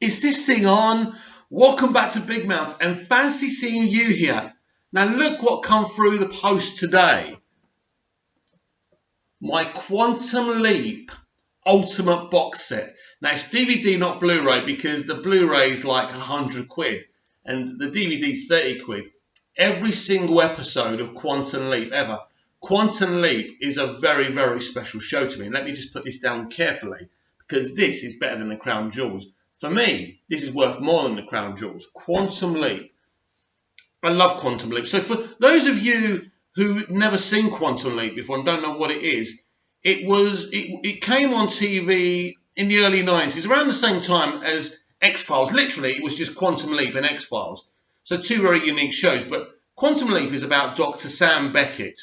Is this thing on? Welcome back to Big Mouth and fancy seeing you here. Now look what come through the post today. My Quantum Leap Ultimate Box Set. Now it's DVD, not Blu-ray, because the Blu-ray is like £100 and the DVD's £30. Every single episode of Quantum Leap ever. Quantum Leap is a very, very special show to me. Let me just put this down carefully, because this is better than the Crown Jewels. For me, this is worth more than the Crown Jewels. Quantum Leap. I love Quantum Leap. So for those of you who never seen Quantum Leap before and don't know what it is, it came on TV in the early 90s, around the same time as X-Files. Literally, it was just Quantum Leap and X-Files. So two very unique shows. But Quantum Leap is about Dr. Sam Beckett,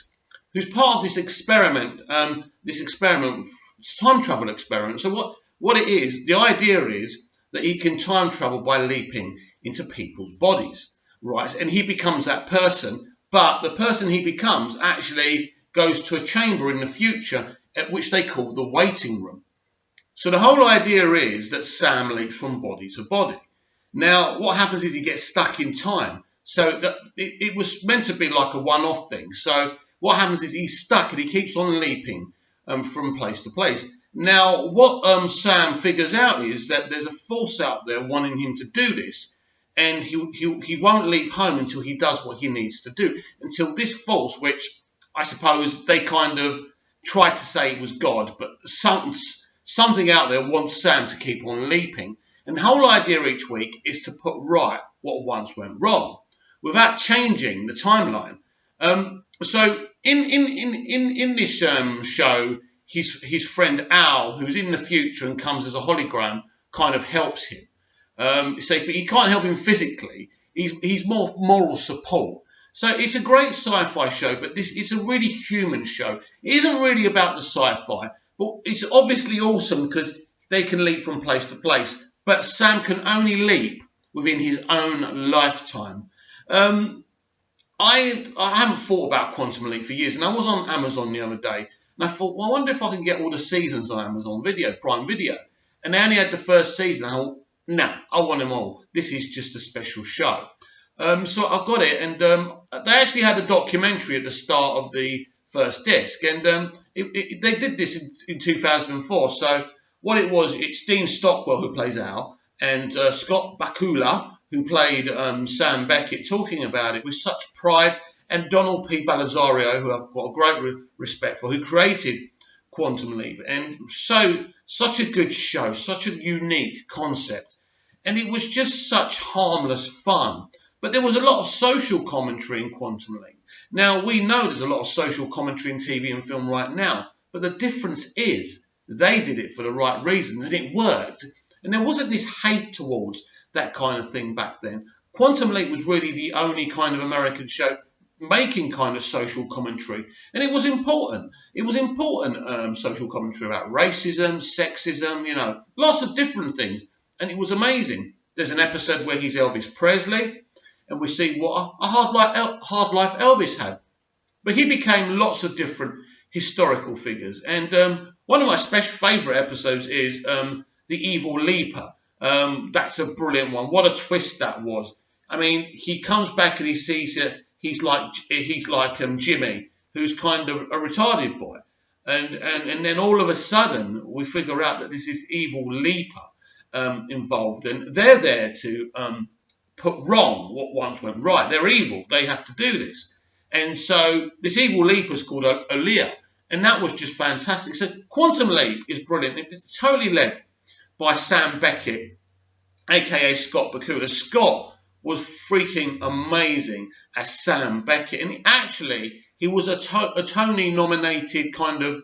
who's part of this experiment, time travel experiment. So what it is, the idea is that he can time travel by leaping into people's bodies, right? And he becomes that person, but the person he becomes actually goes to a chamber in the future at which they call the waiting room. So the whole idea is that Sam leaps from body to body. Now, what happens is he gets stuck in time. So it was meant to be like a one-off thing. So what happens is he's stuck and he keeps on leaping from place to place. Now, what Sam figures out is that there's a force out there wanting him to do this, and he won't leap home until he does what he needs to do, until this force, which I suppose they kind of tried to say it was God, but something out there wants Sam to keep on leaping. And the whole idea each week is to put right what once went wrong without changing the timeline. So in this show, his friend Al, who's in the future and comes as a hologram, kind of helps him. But he can't help him physically. He's more moral support. So it's a great sci-fi show, but it's a really human show. It isn't really about the sci-fi, but it's obviously awesome because they can leap from place to place. But Sam can only leap within his own lifetime. I haven't thought about Quantum Leap for years, and I was on Amazon the other day, and I thought, well, I wonder if I can get all the seasons on Amazon Video, Prime Video. And they only had the first season. I thought, no, I want them all. This is just a special show. So I got it, and they actually had a documentary at the start of the first disc, and they did this in 2004. So what it was, it's Dean Stockwell who plays Al, and Scott Bakula, who played Sam Beckett, talking about it with such pride, and Donald P. Belisario, who I've got a great respect for, who created Quantum Leap. And such a good show, such a unique concept. And it was just such harmless fun. But there was a lot of social commentary in Quantum Leap. Now, we know there's a lot of social commentary in TV and film right now, but the difference is they did it for the right reasons, and it worked. And there wasn't this hate towards that kind of thing back then. Quantum Leap was really the only kind of American show making kind of social commentary, and it was important. It was important social commentary about racism, sexism, lots of different things, and it was amazing. There's an episode where he's Elvis Presley, and we see what a hard life Elvis had, but he became lots of different historical figures. And one of my favourite episodes is The Evil Leaper. That's a brilliant one. What a twist that was. I mean, he comes back and he sees he's like Jimmy, who's kind of a retarded boy, and then all of a sudden we figure out that this is Evil Leaper involved, and they're there to put wrong what once went right. They're evil. They have to do this, and so this Evil Leaper is called Aaliyah, and that was just fantastic. So Quantum Leap is brilliant. It's totally led by Sam Beckett, aka Scott Bakula. Scott was freaking amazing as Sam Beckett, and he was a Tony-nominated kind of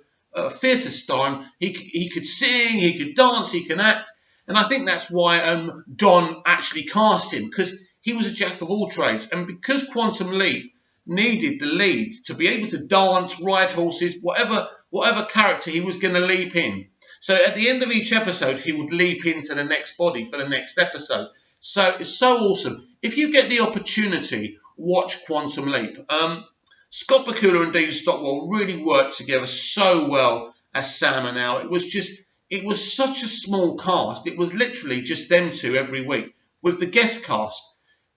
theatre star. And he could sing, he could dance, he can act, and I think that's why Don actually cast him, because he was a jack of all trades, and because Quantum Leap needed the leads to be able to dance, ride horses, whatever character he was going to leap in. So at the end of each episode, he would leap into the next body for the next episode. So it's so awesome. If you get the opportunity, watch Quantum Leap. Scott Bakula and Dean Stockwell really worked together so well as Sam and Al. It it was such a small cast. It was literally just them two every week with the guest cast.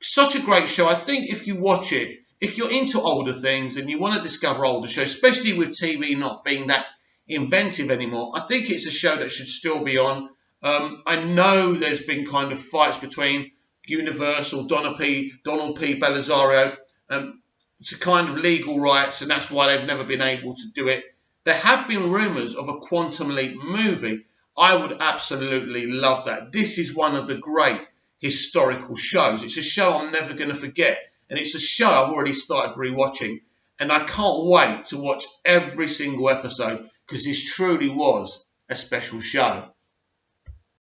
Such a great show. I think if you watch it, if you're into older things and you want to discover older shows, especially with TV not being that inventive anymore, I think it's a show that should still be on. I know there's been kind of fights between Universal, Donald P. Bellisario, to kind of legal rights, and that's why they've never been able to do it. There have been rumours of a Quantum Leap movie. I would absolutely love that. This is one of the great historical shows. It's a show I'm never going to forget, and it's a show I've already started rewatching, and I can't wait to watch every single episode because this truly was a special show.